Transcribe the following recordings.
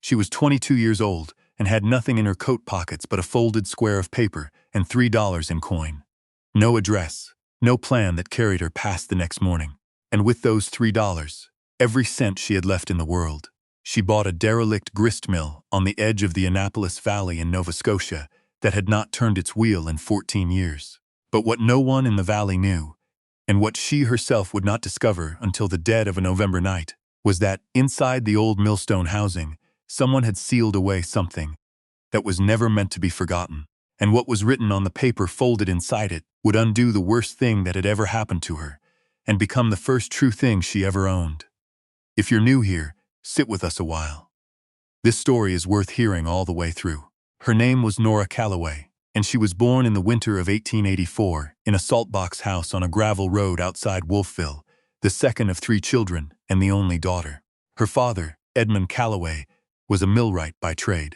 She was 22 years old and had nothing in her coat pockets but a folded square of paper and $3 in coin. No address, no plan that carried her past the next morning. And with those $3, every cent she had left in the world, she bought a derelict grist mill on the edge of the Annapolis Valley in Nova Scotia that had not turned its wheel in 14 years. But what no one in the valley knew, and what she herself would not discover until the dead of a November night, was that inside the old millstone housing, someone had sealed away something that was never meant to be forgotten, and what was written on the paper folded inside it would undo the worst thing that had ever happened to her, and become the first true thing she ever owned. If you're new here, sit with us a while. This story is worth hearing all the way through. Her name was Nora Calloway, and she was born in the winter of 1884 in a saltbox house on a gravel road outside Wolfville, the second of 3 children and the only daughter. Her father, Edmund Calloway, was a millwright by trade,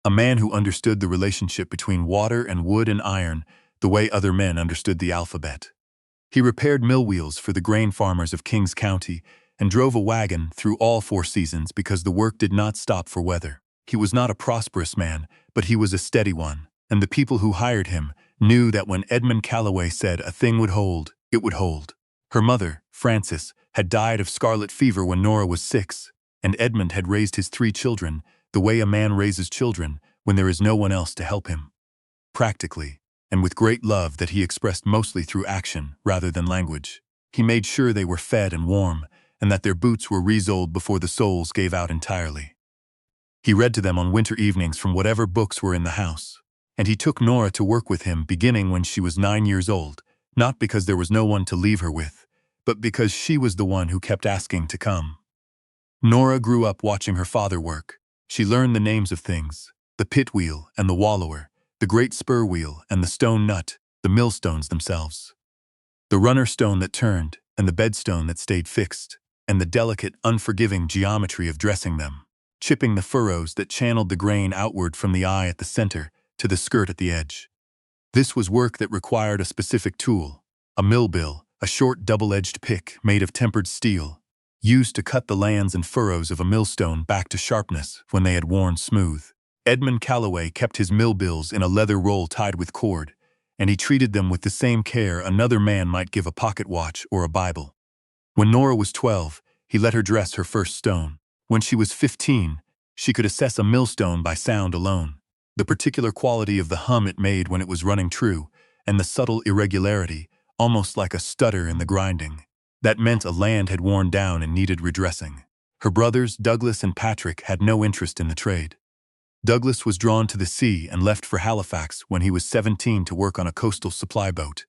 a man who understood the relationship between water and wood and iron the way other men understood the alphabet. He repaired mill wheels for the grain farmers of Kings County and drove a wagon through all 4 seasons because the work did not stop for weather. He was not a prosperous man, but he was a steady one, and the people who hired him knew that when Edmund Calloway said a thing would hold, it would hold. Her mother, Frances, had died of scarlet fever when Nora was 6, and Edmund had raised his 3 children the way a man raises children when there is no one else to help him. Practically, and with great love that he expressed mostly through action rather than language. He made sure they were fed and warm, and that their boots were re-soled before the soles gave out entirely. He read to them on winter evenings from whatever books were in the house, and he took Nora to work with him beginning when she was 9 years old, not because there was no one to leave her with, but because she was the one who kept asking to come. Nora grew up watching her father work. She learned the names of things, the pit wheel and the wallower, the great spur wheel and the stone nut, the millstones themselves. The runner stone that turned and the bedstone that stayed fixed, and the delicate, unforgiving geometry of dressing them, chipping the furrows that channeled the grain outward from the eye at the center to the skirt at the edge. This was work that required a specific tool, a mill bill, a short double-edged pick made of tempered steel, used to cut the lands and furrows of a millstone back to sharpness when they had worn smooth. Edmund Calloway kept his mill bills in a leather roll tied with cord, and he treated them with the same care another man might give a pocket watch or a Bible. When Nora was 12, he let her dress her first stone. When she was 15, she could assess a millstone by sound alone, the particular quality of the hum it made when it was running true, and the subtle irregularity, almost like a stutter in the grinding. That meant a land had worn down and needed redressing. Her brothers, Douglas and Patrick, had no interest in the trade. Douglas was drawn to the sea and left for Halifax when he was 17 to work on a coastal supply boat,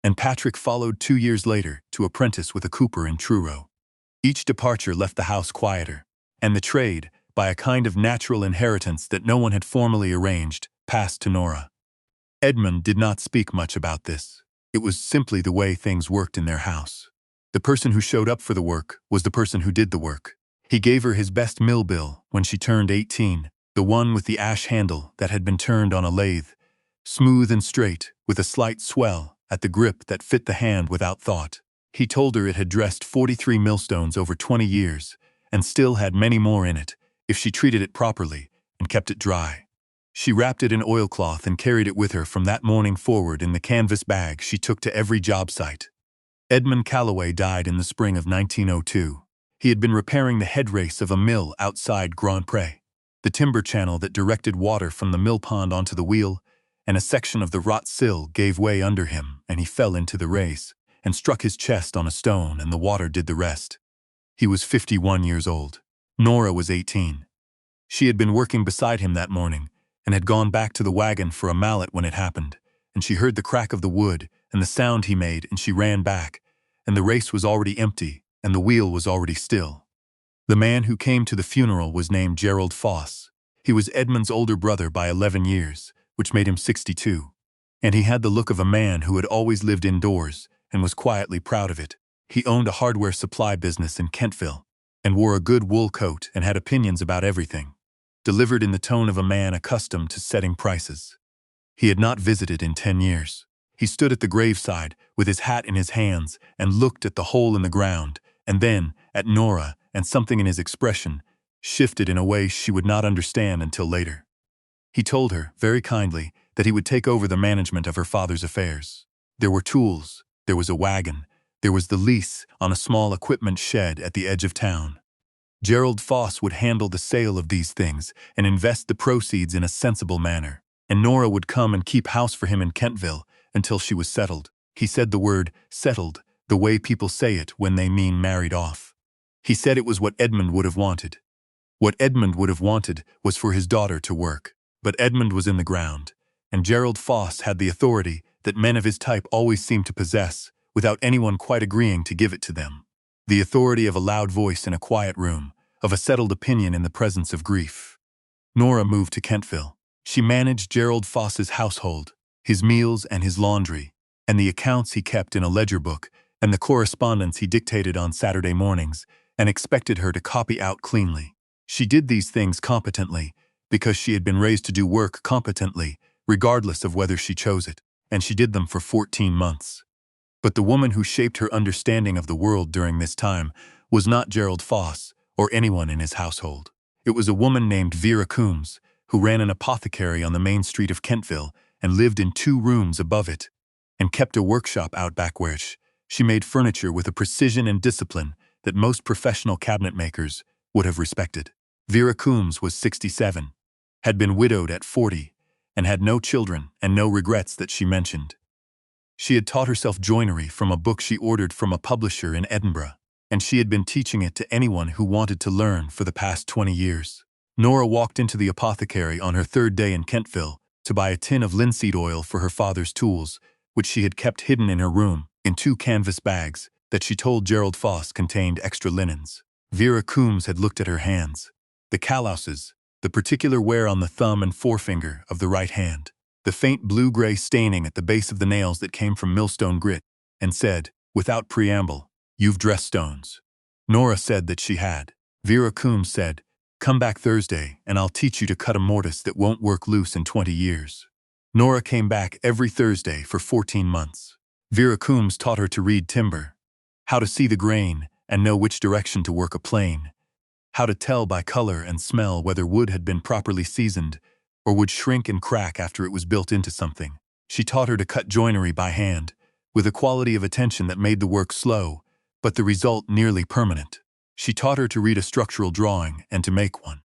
and Patrick followed 2 years later to apprentice with a cooper in Truro. Each departure left the house quieter, and the trade, by a kind of natural inheritance that no one had formally arranged, passed to Nora. Edmund did not speak much about this. It was simply the way things worked in their house. The person who showed up for the work was the person who did the work. He gave her his best mill bill when she turned 18, the one with the ash handle that had been turned on a lathe, smooth and straight, with a slight swell at the grip that fit the hand without thought. He told her it had dressed 43 millstones over 20 years, and still had many more in it, if she treated it properly and kept it dry. She wrapped it in oilcloth and carried it with her from that morning forward in the canvas bag she took to every job site. Edmund Calloway died in the spring of 1902. He had been repairing the head race of a mill outside Grand Pre, the timber channel that directed water from the mill pond onto the wheel, and a section of the wrought sill gave way under him, and he fell into the race and struck his chest on a stone, and the water did the rest. He was 51 years old. Nora was 18. She had been working beside him that morning and had gone back to the wagon for a mallet when it happened, and she heard the crack of the wood and the sound he made, and she ran back, and the race was already empty, and the wheel was already still. The man who came to the funeral was named Gerald Foss. He was Edmund's older brother by 11 years, which made him 62, and he had the look of a man who had always lived indoors and was quietly proud of it. He owned a hardware supply business in Kentville, and wore a good wool coat and had opinions about everything, delivered in the tone of a man accustomed to setting prices. He had not visited in 10 years. He stood at the graveside with his hat in his hands and looked at the hole in the ground, and then at Nora, and something in his expression shifted in a way she would not understand until later. He told her, very kindly, that he would take over the management of her father's affairs. There were tools, there was a wagon, there was the lease on a small equipment shed at the edge of town. Gerald Foss would handle the sale of these things and invest the proceeds in a sensible manner, and Nora would come and keep house for him in Kentville until she was settled. He said the word settled the way people say it when they mean married off. He said it was what Edmund would have wanted. What Edmund would have wanted was for his daughter to work. But Edmund was in the ground, and Gerald Foss had the authority that men of his type always seem to possess without anyone quite agreeing to give it to them. The authority of a loud voice in a quiet room, of a settled opinion in the presence of grief. Nora moved to Kentville. She managed Gerald Foss's household, his meals and his laundry, and the accounts he kept in a ledger book and the correspondence he dictated on Saturday mornings, and expected her to copy out cleanly. She did these things competently, because she had been raised to do work competently, regardless of whether she chose it, and she did them for 14 months. But the woman who shaped her understanding of the world during this time was not Gerald Foss or anyone in his household. It was a woman named Vera Coombs, who ran an apothecary on the main street of Kentville and lived in 2 rooms above it, and kept a workshop out back where she made furniture with a precision and discipline that most professional cabinet makers would have respected. Vera Coombs was 67. Had been widowed at 40, and had no children and no regrets that she mentioned. She had taught herself joinery from a book she ordered from a publisher in Edinburgh, and she had been teaching it to anyone who wanted to learn for the past 20 years. Nora walked into the apothecary on her 3rd day in Kentville to buy a tin of linseed oil for her father's tools, which she had kept hidden in her room in 2 canvas bags that she told Gerald Foss contained extra linens. Vera Coombs had looked at her hands, the callouses, the particular wear on the thumb and forefinger of the right hand, the faint blue-gray staining at the base of the nails that came from millstone grit, and said, without preamble, "You've dressed stones." Nora said that she had. Vera Coombs said, "Come back Thursday and I'll teach you to cut a mortise that won't work loose in 20 years. Nora came back every Thursday for 14 months. Vera Coombs taught her to read timber, how to see the grain and know which direction to work a plane, how to tell by color and smell whether wood had been properly seasoned or would shrink and crack after it was built into something. She taught her to cut joinery by hand, with a quality of attention that made the work slow, but the result nearly permanent. She taught her to read a structural drawing and to make one,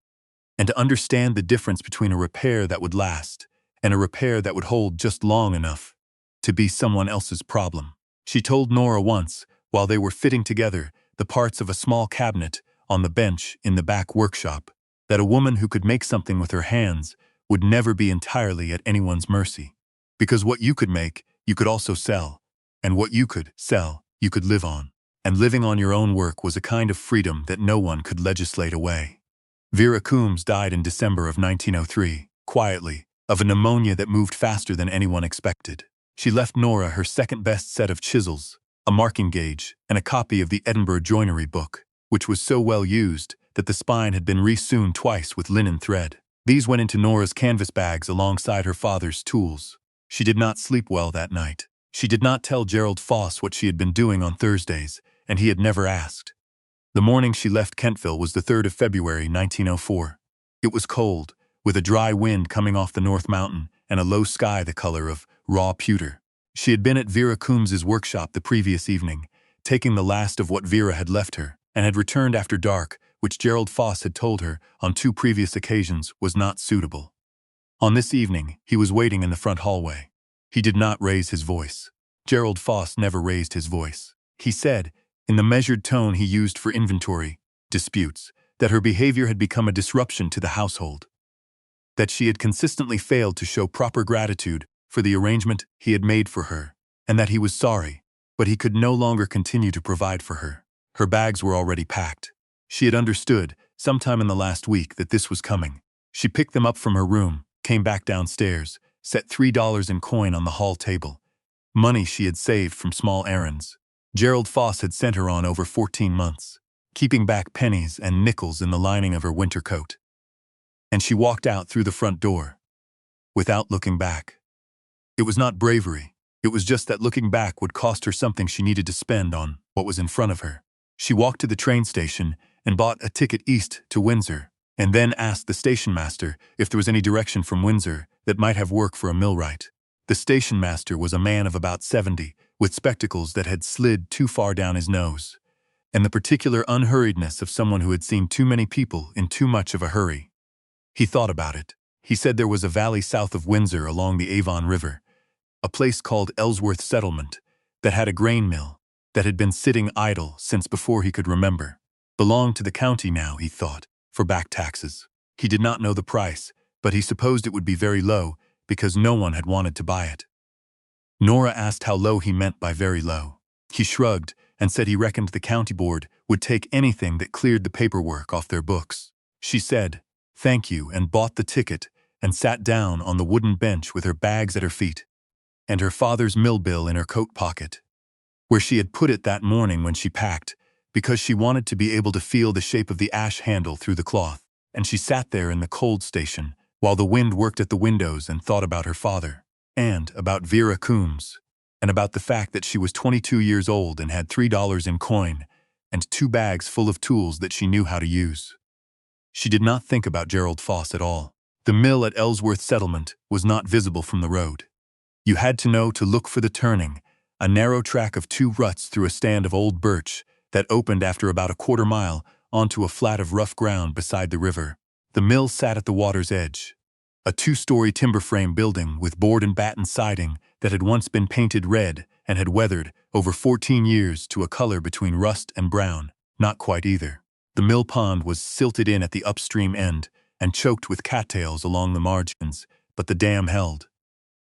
and to understand the difference between a repair that would last and a repair that would hold just long enough to be someone else's problem. She told Nora once, while they were fitting together the parts of a small cabinet on the bench in the back workshop, that a woman who could make something with her hands would never be entirely at anyone's mercy, because what you could make, you could also sell, and what you could sell, you could live on, and living on your own work was a kind of freedom that no one could legislate away. Vera Coombs died in December of 1903, quietly, of a pneumonia that moved faster than anyone expected. She left Nora her second-best set of chisels, a marking gauge, and a copy of the Edinburgh joinery book, which was so well used that the spine had been resewn twice with linen thread. These went into Nora's canvas bags alongside her father's tools. She did not sleep well that night. She did not tell Gerald Foss what she had been doing on Thursdays, and he had never asked. The morning she left Kentville was the 3rd of February, 1904. It was cold, with a dry wind coming off the North Mountain and a low sky the color of raw pewter. She had been at Vera Coombs's workshop the previous evening, taking the last of what Vera had left her, and had returned after dark, which Gerald Foss had told her on 2 previous occasions was not suitable. On this evening, he was waiting in the front hallway. He did not raise his voice. Gerald Foss never raised his voice. He said, in the measured tone he used for inventory disputes, that her behavior had become a disruption to the household, that she had consistently failed to show proper gratitude for the arrangement he had made for her, and that he was sorry, but he could no longer continue to provide for her. Her bags were already packed. She had understood, sometime in the last week, that this was coming. She picked them up from her room, came back downstairs, set $3 in coin on the hall table, money she had saved from small errands. Gerald Foss had sent her on over 14 months, keeping back pennies and nickels in the lining of her winter coat. And she walked out through the front door, without looking back. It was not bravery, it was just that looking back would cost her something she needed to spend on what was in front of her. She walked to the train station and bought a ticket east to Windsor, and then asked the station master if there was any direction from Windsor that might have work for a millwright. The station master was a man of about 70, with spectacles that had slid too far down his nose, and the particular unhurriedness of someone who had seen too many people in too much of a hurry. He thought about it. He said there was a valley south of Windsor along the Avon River, a place called Ellsworth Settlement, that had a grain mill that had been sitting idle since before he could remember. Belonged to the county now, he thought, for back taxes. He did not know the price, but he supposed it would be very low because no one had wanted to buy it. Nora asked how low he meant by very low. He shrugged and said he reckoned the county board would take anything that cleared the paperwork off their books. She said, "Thank you," and bought the ticket and sat down on the wooden bench with her bags at her feet and her father's mill bill in her coat pocket, where she had put it that morning when she packed, because she wanted to be able to feel the shape of the ash handle through the cloth. And she sat there in the cold station while the wind worked at the windows and thought about her father, and about Vera Coombs, and about the fact that she was 22 years old and had $3 in coin and 2 bags full of tools that she knew how to use. She did not think about Gerald Foss at all. The mill at Ellsworth Settlement was not visible from the road. You had to know to look for the turning, a narrow track of 2 ruts through a stand of old birch that opened after about a quarter mile onto a flat of rough ground beside the river. The mill sat at the water's edge, a 2-story timber frame building with board and batten siding that had once been painted red and had weathered over 14 years to a color between rust and brown, not quite either. The mill pond was silted in at the upstream end and choked with cattails along the margins, but the dam held.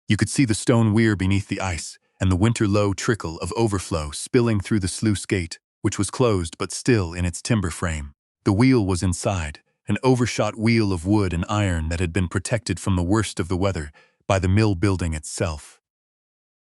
You could see the stone weir beneath the ice and the winter-low trickle of overflow spilling through the sluice gate, which was closed but still in its timber frame. The wheel was inside, an overshot wheel of wood and iron that had been protected from the worst of the weather by the mill building itself.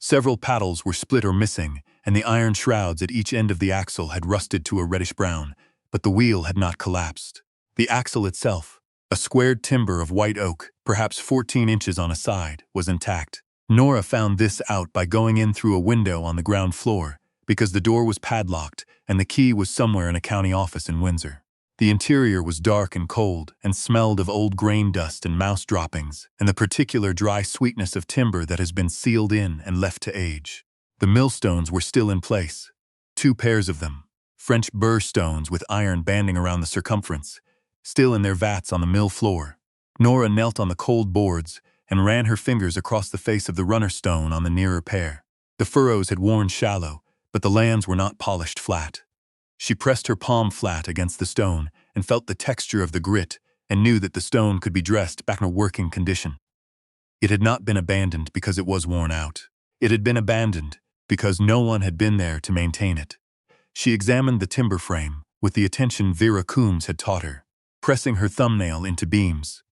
Several paddles were split or missing, and the iron shrouds at each end of the axle had rusted to a reddish brown, but the wheel had not collapsed. The axle itself, a squared timber of white oak, perhaps 14 inches on a side, was intact. Nora found this out by going in through a window on the ground floor, because the door was padlocked and the key was somewhere in a county office in Windsor. The interior was dark and cold and smelled of old grain dust and mouse droppings and the particular dry sweetness of timber that has been sealed in and left to age. The millstones were still in place, 2 pairs of them, French burr stones with iron banding around the circumference, still in their vats on the mill floor. Nora knelt on the cold boards and ran her fingers across the face of the runner stone on the nearer pair. The furrows had worn shallow, but the lands were not polished flat. She pressed her palm flat against the stone and felt the texture of the grit and knew that the stone could be dressed back in a working condition. It had not been abandoned because it was worn out. It had been abandoned because no one had been there to maintain it. She examined the timber frame with the attention Vera Coombs had taught her, pressing her thumbnail into beams,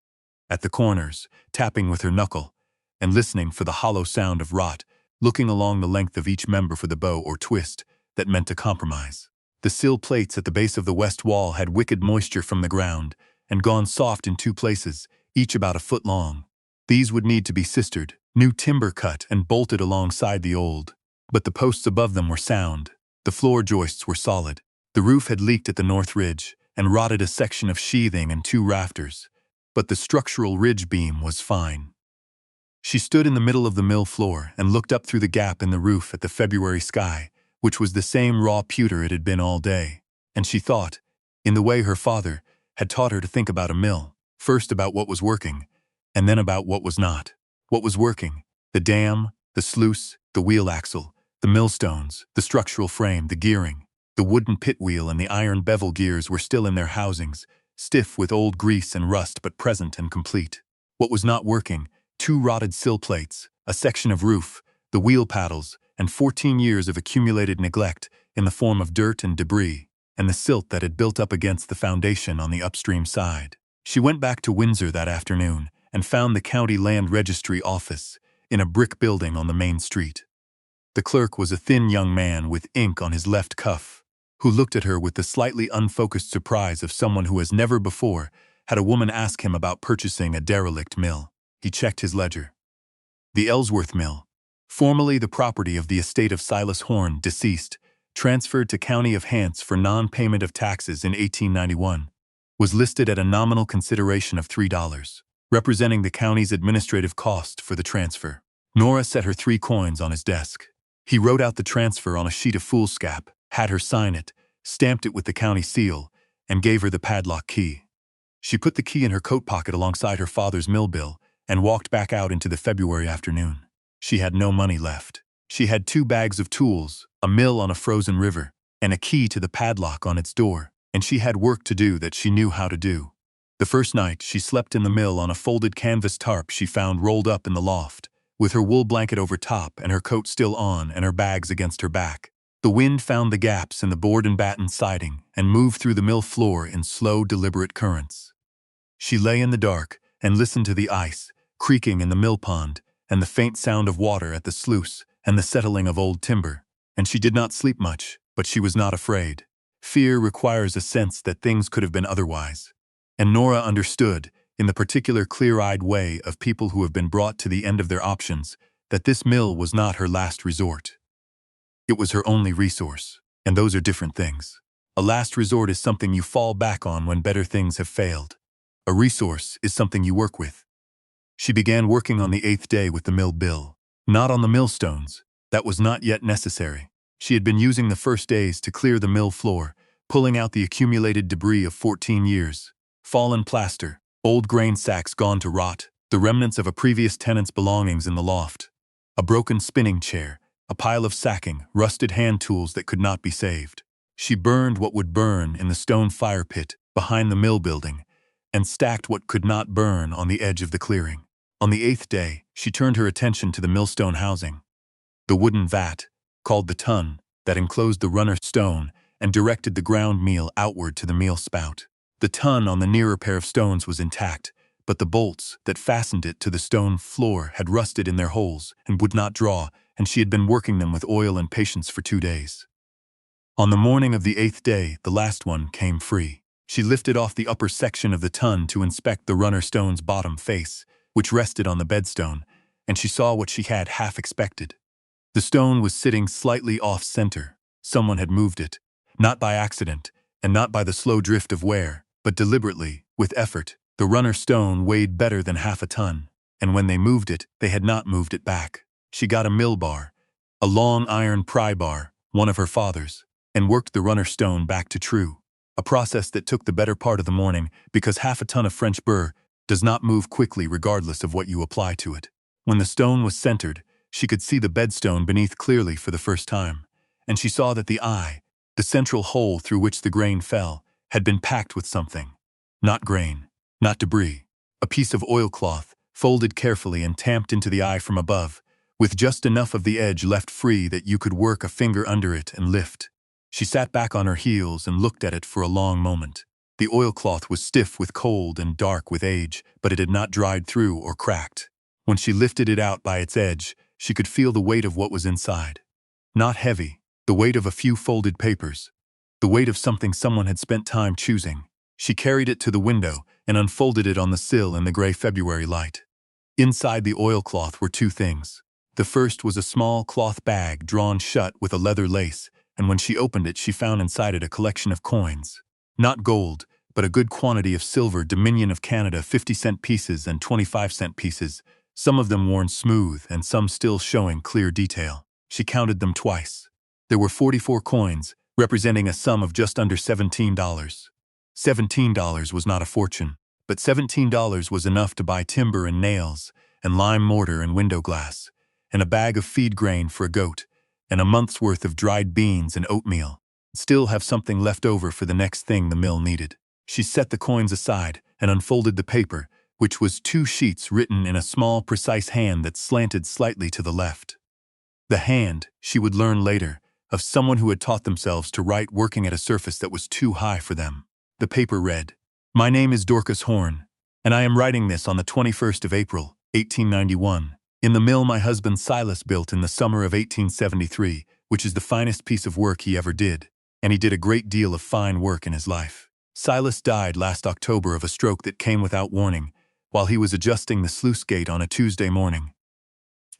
at the corners, tapping with her knuckle, and listening for the hollow sound of rot, looking along the length of each member for the bow or twist that meant a compromise. The sill plates at the base of the west wall had wicked moisture from the ground and gone soft in 2 places, each about a foot long. These would need to be sistered, new timber cut and bolted alongside the old. But the posts above them were sound. The floor joists were solid. The roof had leaked at the north ridge and rotted a section of sheathing and 2 rafters, but the structural ridge beam was fine. She stood in the middle of the mill floor and looked up through the gap in the roof at the February sky, which was the same raw pewter it had been all day, and she thought, in the way her father had taught her to think about a mill, first about what was working, and then about what was not. What was working: the dam, the sluice, the wheel axle, the millstones, the structural frame, the gearing. The wooden pit wheel and the iron bevel gears were still in their housings, stiff with old grease and rust but present and complete. What was not working: 2 rotted sill plates, a section of roof, the wheel paddles, and 14 years of accumulated neglect in the form of dirt and debris, and the silt that had built up against the foundation on the upstream side. She went back to Windsor that afternoon and found the county land registry office in a brick building on the main street. The clerk was a thin young man with ink on his left cuff, who looked at her with the slightly unfocused surprise of someone who has never before had a woman ask him about purchasing a derelict mill. He checked his ledger. The Ellsworth Mill, formerly the property of the estate of Silas Horne, deceased, transferred to County of Hants for non-payment of taxes in 1891, was listed at a nominal consideration of $3, representing the county's administrative cost for the transfer. Nora set her 3 coins on his desk. He wrote out the transfer on a sheet of foolscap, had her sign it, stamped it with the county seal, and gave her the padlock key. She put the key in her coat pocket alongside her father's mill bill and walked back out into the February afternoon. She had no money left. She had 2 bags of tools, a mill on a frozen river, and a key to the padlock on its door, and she had work to do that she knew how to do. The first night, she slept in the mill on a folded canvas tarp she found rolled up in the loft, with her wool blanket over top and her coat still on and her bags against her back. The wind found the gaps in the board and batten siding and moved through the mill floor in slow, deliberate currents. She lay in the dark and listened to the ice creaking in the mill pond and the faint sound of water at the sluice and the settling of old timber, and she did not sleep much, but she was not afraid. Fear requires a sense that things could have been otherwise. And Nora understood, in the particular clear-eyed way of people who have been brought to the end of their options, that this mill was not her last resort. It was her only resource, and those are different things. A last resort is something you fall back on when better things have failed. A resource is something you work with. She began working on the 8th day with the mill bill. Not on the millstones. That was not yet necessary. She had been using the first days to clear the mill floor, pulling out the accumulated debris of 14 years. Fallen plaster, old grain sacks gone to rot, the remnants of a previous tenant's belongings in the loft. A broken spinning chair, a pile of sacking, rusted hand tools that could not be saved. She burned what would burn in the stone fire pit behind the mill building, and stacked what could not burn on the edge of the clearing. On the 8th day, she turned her attention to the millstone housing. The wooden vat, called the tun, that enclosed the runner stone and directed the ground meal outward to the meal spout. The tun on the nearer pair of stones was intact, but the bolts that fastened it to the stone floor had rusted in their holes and would not draw, and she had been working them with oil and patience for 2 days. On the morning of the 8th day, the last one came free. She lifted off the upper section of the tun to inspect the runner stone's bottom face, which rested on the bedstone, and she saw what she had half expected. The stone was sitting slightly off-center. Someone had moved it, not by accident, and not by the slow drift of wear, but deliberately, with effort. The runner stone weighed better than half a ton, and when they moved it, they had not moved it back. She got a mill bar, a long iron pry bar, one of her father's, and worked the runner stone back to true, a process that took the better part of the morning because half a ton of French burr does not move quickly regardless of what you apply to it. When the stone was centered, she could see the bedstone beneath clearly for the first time, and she saw that the eye, the central hole through which the grain fell, had been packed with something. Not grain, not debris. A piece of oilcloth, folded carefully and tamped into the eye from above, with just enough of the edge left free that you could work a finger under it and lift. She sat back on her heels and looked at it for a long moment. The oilcloth was stiff with cold and dark with age, but it had not dried through or cracked. When she lifted it out by its edge, she could feel the weight of what was inside. Not heavy, the weight of a few folded papers. The weight of something someone had spent time choosing. She carried it to the window and unfolded it on the sill in the gray February light. Inside the oilcloth were 2 things. The first was a small cloth bag drawn shut with a leather lace, and when she opened it, she found inside it a collection of coins. Not gold, but a good quantity of silver Dominion of Canada 50-cent pieces and 25-cent pieces, some of them worn smooth and some still showing clear detail. She counted them twice. There were 44 coins, representing a sum of just under $17. $17 was not a fortune, but $17 was enough to buy timber and nails, and lime mortar and window glass, and a bag of feed grain for a goat, and a month's worth of dried beans and oatmeal, still have something left over for the next thing the mill needed. She set the coins aside and unfolded the paper, which was 2 sheets written in a small, precise hand that slanted slightly to the left. The hand, she would learn later, of someone who had taught themselves to write working at a surface that was too high for them. The paper read, "My name is Dorcas Horn, and I am writing this on the 21st of April, 1891, in the mill my husband Silas built in the summer of 1873, which is the finest piece of work he ever did, and he did a great deal of fine work in his life. Silas died last October of a stroke that came without warning, while he was adjusting the sluice gate on a Tuesday morning.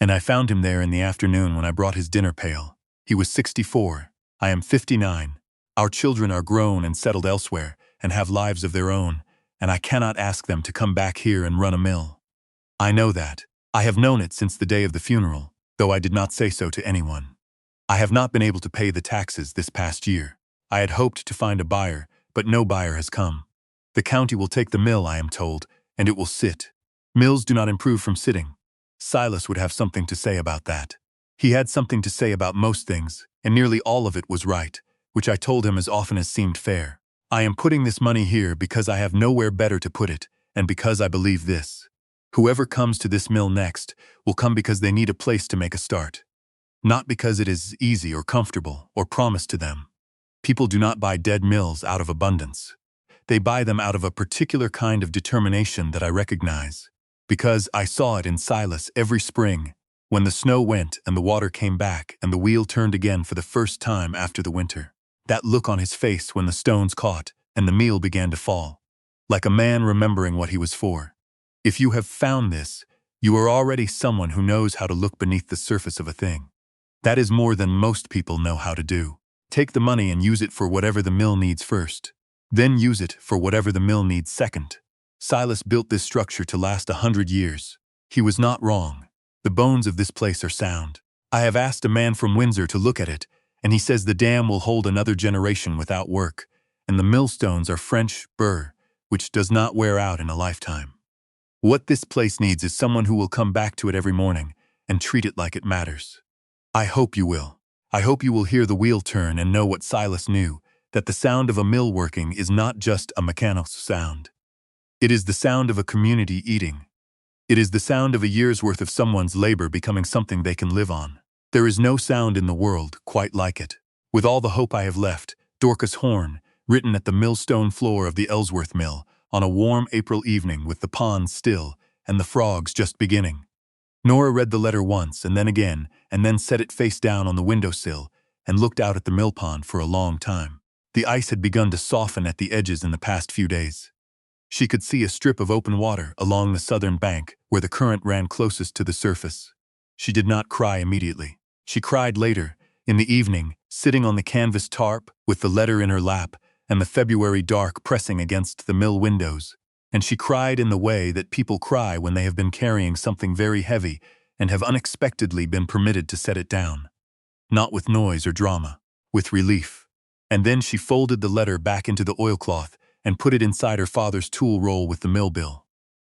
And I found him there in the afternoon when I brought his dinner pail. He was 64. I am 59. Our children are grown and settled elsewhere, and have lives of their own, and I cannot ask them to come back here and run a mill. I know that. I have known it since the day of the funeral, though I did not say so to anyone. I have not been able to pay the taxes this past year. I had hoped to find a buyer, but no buyer has come. The county will take the mill, I am told, and it will sit. Mills do not improve from sitting. Silas would have something to say about that. He had something to say about most things, and nearly all of it was right, which I told him as often as seemed fair. I am putting this money here because I have nowhere better to put it, and because I believe this. Whoever comes to this mill next will come because they need a place to make a start. Not because it is easy or comfortable or promised to them. People do not buy dead mills out of abundance. They buy them out of a particular kind of determination that I recognize, because I saw it in Silas every spring, when the snow went and the water came back and the wheel turned again for the first time after the winter. That look on his face when the stones caught and the meal began to fall, like a man remembering what he was for. If you have found this, you are already someone who knows how to look beneath the surface of a thing. That is more than most people know how to do. Take the money and use it for whatever the mill needs first. Then use it for whatever the mill needs second. Silas built this structure to last 100 years. He was not wrong. The bones of this place are sound. I have asked a man from Windsor to look at it, and he says the dam will hold another generation without work, and the millstones are French burr, which does not wear out in a lifetime. What this place needs is someone who will come back to it every morning and treat it like it matters. I hope you will. I hope you will hear the wheel turn and know what Silas knew, that the sound of a mill working is not just a mechanical sound. It is the sound of a community eating. It is the sound of a year's worth of someone's labor becoming something they can live on. There is no sound in the world quite like it. With all the hope I have left, Dorcas Horn, written at the millstone floor of the Ellsworth mill, on a warm April evening with the pond still and the frogs just beginning. Nora read the letter once and then set it face down on the windowsill and looked out at the mill pond for a long time. The ice had begun to soften at the edges in the past few days. She could see a strip of open water along the southern bank where the current ran closest to the surface. She did not cry immediately. She cried later, in the evening, sitting on the canvas tarp with the letter in her lap and the February dark pressing against the mill windows. And she cried in the way that people cry when they have been carrying something very heavy and have unexpectedly been permitted to set it down. Not with noise or drama, with relief. And then she folded the letter back into the oilcloth and put it inside her father's tool roll with the mill bill.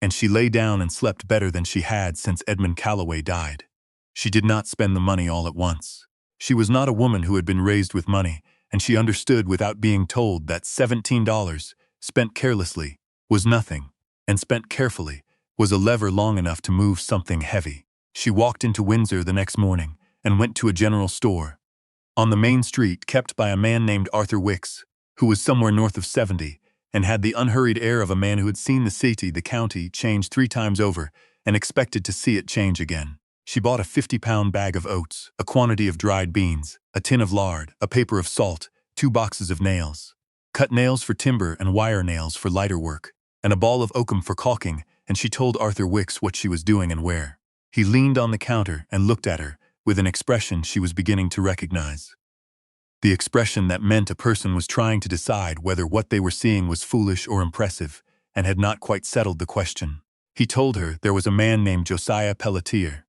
And she lay down and slept better than she had since Edmund Calloway died. She did not spend the money all at once. She was not a woman who had been raised with money, and she understood without being told that $17, spent carelessly, was nothing, and spent carefully, was a lever long enough to move something heavy. She walked into Windsor the next morning and went to a general store on the main street kept by a man named Arthur Wicks, who was somewhere north of 70, and had the unhurried air of a man who had seen the county, change 3 times over and expected to see it change again. She bought a 50-pound bag of oats, a quantity of dried beans, a tin of lard, a paper of salt, 2 boxes of nails, cut nails for timber and wire nails for lighter work, and a ball of oakum for caulking, and she told Arthur Wicks what she was doing and where. He leaned on the counter and looked at her, with an expression she was beginning to recognize. The expression that meant a person was trying to decide whether what they were seeing was foolish or impressive, and had not quite settled the question. He told her there was a man named Josiah Pelletier,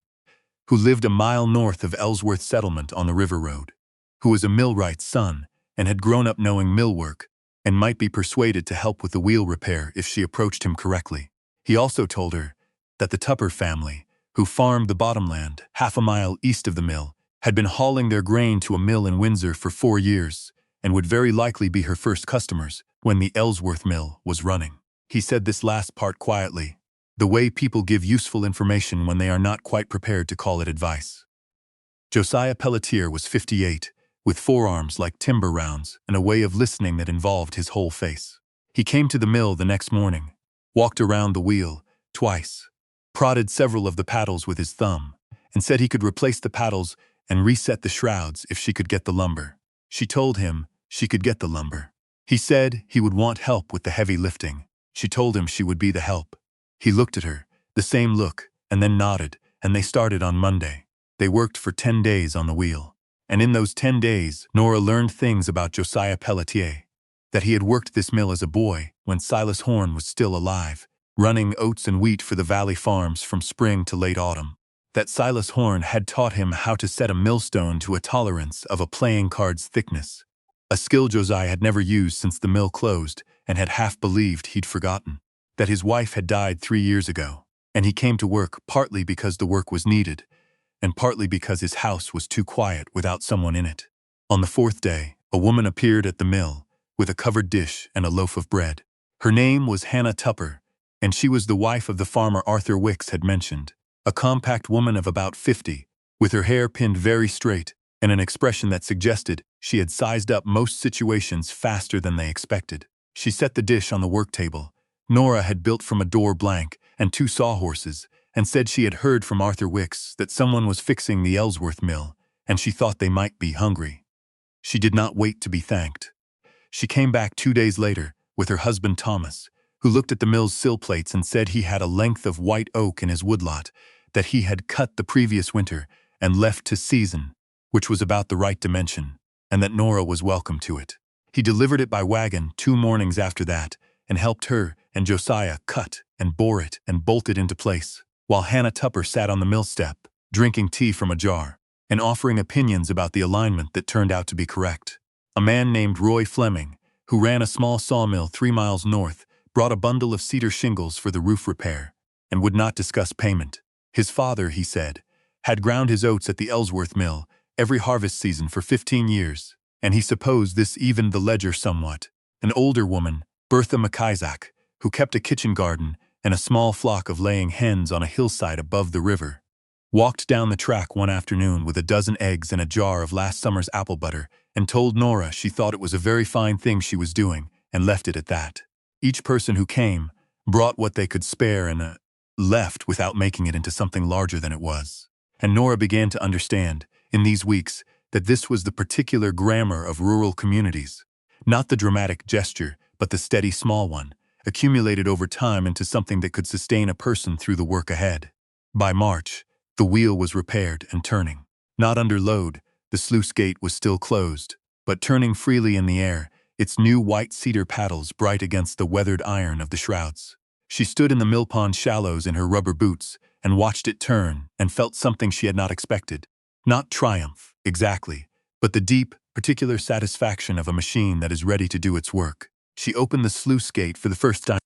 who lived a mile north of Ellsworth Settlement on the river road, who was a millwright's son and had grown up knowing mill work, and might be persuaded to help with the wheel repair if she approached him correctly. He also told her that the Tupper family, who farmed the bottomland half a mile east of the mill, had been hauling their grain to a mill in Windsor for 4 years, and would very likely be her first customers when the Ellsworth mill was running. He said this last part quietly, the way people give useful information when they are not quite prepared to call it advice. Josiah Pelletier was 58, with forearms like timber rounds and a way of listening that involved his whole face. He came to the mill the next morning, walked around the wheel twice, prodded several of the paddles with his thumb, and said he could replace the paddles and reset the shrouds if she could get the lumber. She told him she could get the lumber. He said he would want help with the heavy lifting. She told him she would be the help. He looked at her, the same look, and then nodded, and they started on Monday. They worked for 10 days on the wheel. And in those 10 days, Nora learned things about Josiah Pelletier. that he had worked this mill as a boy when Silas Horn was still alive, running oats and wheat for the valley farms from spring to late autumn. That Silas Horn had taught him how to set a millstone to a tolerance of a playing card's thickness, a skill Josiah had never used since the mill closed and had half believed he'd forgotten. That his wife had died 3 years ago, and he came to work partly because the work was needed, and partly because his house was too quiet without someone in it. On the 4th day, a woman appeared at the mill with a covered dish and a loaf of bread. Her name was Hannah Tupper, and she was the wife of the farmer Arthur Wicks had mentioned, a compact woman of about 50, with her hair pinned very straight and an expression that suggested she had sized up most situations faster than they expected. She set the dish on the work table. Nora had built from a door blank and 2 sawhorses, and said she had heard from Arthur Wicks that someone was fixing the Ellsworth mill, and she thought they might be hungry. She did not wait to be thanked. She came back 2 days later with her husband Thomas, who looked at the mill's sill plates and said he had a length of white oak in his woodlot that he had cut the previous winter and left to season, which was about the right dimension, and that Nora was welcome to it. He delivered it by wagon 2 mornings after that and helped her and Josiah cut and bore it and bolt it into place, while Hannah Tupper sat on the mill step, drinking tea from a jar and offering opinions about the alignment that turned out to be correct. A man named Roy Fleming, who ran a small sawmill 3 miles north, brought a bundle of cedar shingles for the roof repair and would not discuss payment. His father, he said, had ground his oats at the Ellsworth mill every harvest season for 15 years, and he supposed this evened the ledger somewhat. An older woman, Bertha McIsaac, who kept a kitchen garden and a small flock of laying hens on a hillside above the river, walked down the track one afternoon with a dozen eggs and a jar of last summer's apple butter and told Nora she thought it was a very fine thing she was doing and left it at that. Each person who came brought what they could spare and left without making it into something larger than it was. And Nora began to understand, in these weeks, that this was the particular grammar of rural communities, not the dramatic gesture, but the steady small one, accumulated over time into something that could sustain a person through the work ahead. By March, the wheel was repaired and turning. Not under load, the sluice gate was still closed, but turning freely in the air, its new white cedar paddles bright against the weathered iron of the shrouds. She stood in the mill pond shallows in her rubber boots and watched it turn and felt something she had not expected. Not triumph, exactly, but the deep, particular satisfaction of a machine that is ready to do its work. She opened the sluice gate for the first time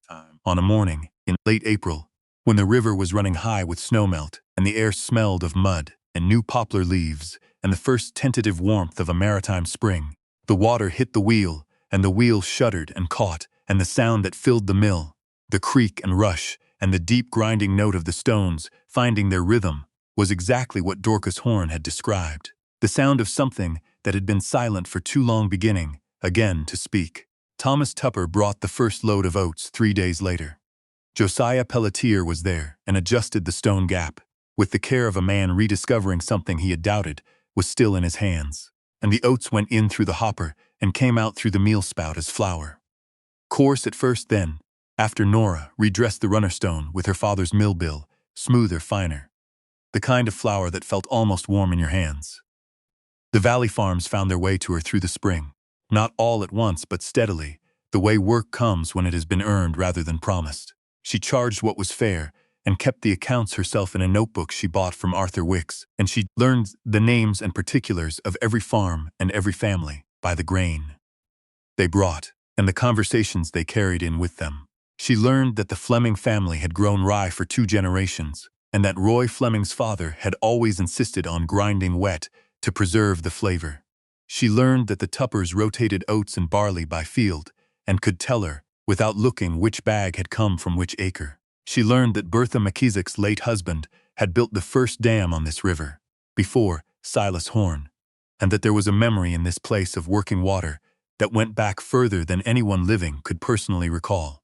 on a morning in late April, when the river was running high with snowmelt and the air smelled of mud and new poplar leaves and the first tentative warmth of a maritime spring. The water hit the wheel, and the wheel shuddered and caught, and the sound that filled the mill, the creak and rush, and the deep grinding note of the stones finding their rhythm, was exactly what Dorcas Horn had described. The sound of something that had been silent for too long beginning, again, to speak. Thomas Tupper brought the first load of oats 3 days later. Josiah Pelletier was there and adjusted the stone gap, with the care of a man rediscovering something he had doubted was still in his hands, and the oats went in through the hopper and came out through the meal spout as flour. Coarse at first then, after Nora redressed the runner stone with her father's mill bill, smoother, finer. The kind of flour that felt almost warm in your hands. The valley farms found their way to her through the spring, not all at once but steadily, the way work comes when it has been earned rather than promised. She charged what was fair and kept the accounts herself in a notebook she bought from Arthur Wicks, and she learned the names and particulars of every farm and every family by the grain they brought and the conversations they carried in with them. She learned that the Fleming family had grown rye for 2 generations, and that Roy Fleming's father had always insisted on grinding wet to preserve the flavor. She learned that the Tuppers rotated oats and barley by field and could tell her, without looking, which bag had come from which acre. She learned that Bertha McIsaac's late husband had built the first dam on this river, before Silas Horn, and that there was a memory in this place of working water that went back further than anyone living could personally recall.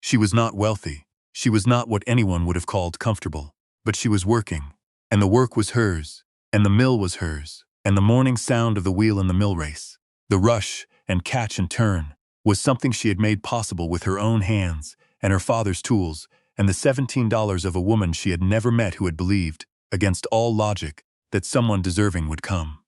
She was not wealthy, she was not what anyone would have called comfortable, but she was working, and the work was hers, and the mill was hers, and the morning sound of the wheel in the mill race, the rush and catch and turn, was something she had made possible with her own hands and her father's tools, and the $17 of a woman she had never met who had believed, against all logic, that someone deserving would come.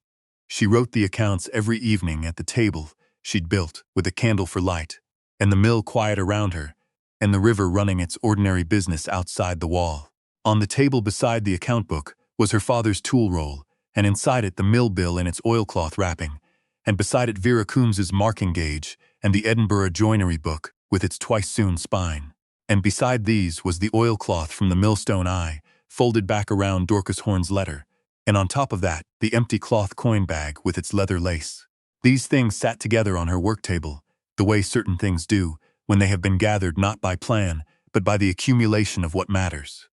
She wrote the accounts every evening at the table she'd built, with a candle for light, and the mill quiet around her, and the river running its ordinary business outside the wall. On the table beside the account book was her father's tool roll, and inside it the mill bill in its oilcloth wrapping, and beside it Vera Coombs's marking gauge and the Edinburgh joinery book with its twice-sewn spine. And beside these was the oilcloth from the millstone eye, folded back around Dorcas Horn's letter, and on top of that, the empty cloth coin bag with its leather lace. These things sat together on her work table, the way certain things do, when they have been gathered not by plan, but by the accumulation of what matters.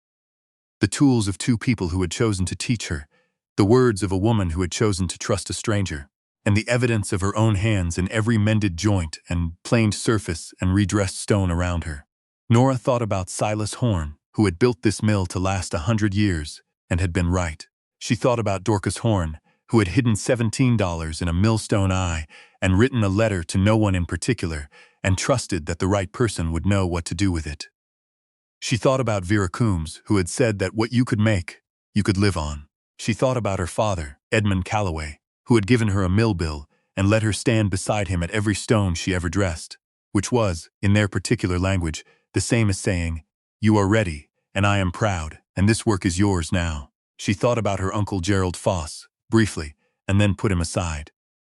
The tools of two people who had chosen to teach her, the words of a woman who had chosen to trust a stranger, and the evidence of her own hands in every mended joint and planed surface and redressed stone around her. Nora thought about Silas Horn, who had built this mill to last 100 years, and had been right. She thought about Dorcas Horn, who had hidden $17 in a millstone eye and written a letter to no one in particular, and trusted that the right person would know what to do with it. She thought about Vera Coombs, who had said that what you could make, you could live on. She thought about her father, Edmund Calloway, who had given her a mill bill and let her stand beside him at every stone she ever dressed, which was, in their particular language, the same as saying, "You are ready, and I am proud, and this work is yours now." She thought about her uncle Gerald Foss, briefly, and then put him aside.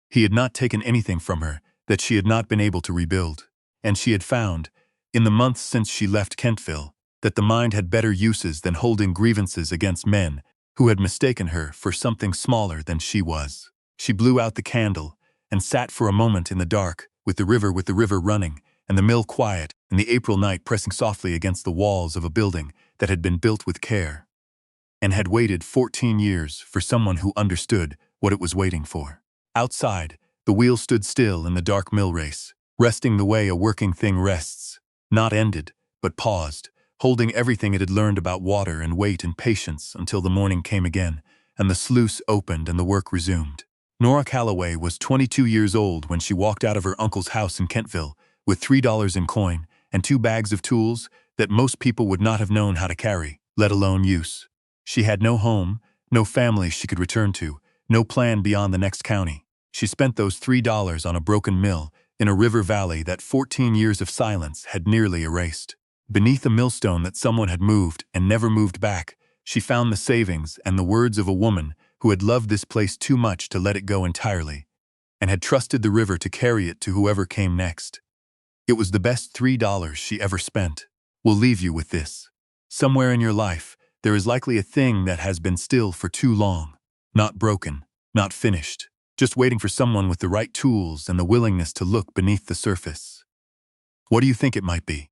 He had not taken anything from her that she had not been able to rebuild, and she had found, in the months since she left Kentville, that the mind had better uses than holding grievances against men who had mistaken her for something smaller than she was. She blew out the candle and sat for a moment in the dark, with the river running, and the mill quiet, and the April night pressing softly against the walls of a building that had been built with care, and had waited 14 years for someone who understood what it was waiting for. Outside, the wheel stood still in the dark mill race, resting the way a working thing rests, not ended, but paused, holding everything it had learned about water and weight and patience until the morning came again, and the sluice opened and the work resumed. Nora Calloway was 22 years old when she walked out of her uncle's house in Kentville with $3 in coin and 2 bags of tools that most people would not have known how to carry, let alone use. She had no home, no family she could return to, no plan beyond the next county. She spent those $3 on a broken mill in a river valley that 14 years of silence had nearly erased. Beneath a millstone that someone had moved and never moved back, she found the savings and the words of a woman who had loved this place too much to let it go entirely, and had trusted the river to carry it to whoever came next. It was the best $3 she ever spent. We'll leave you with this. Somewhere in your life, there is likely a thing that has been still for too long, not broken, not finished, just waiting for someone with the right tools and the willingness to look beneath the surface. What do you think it might be?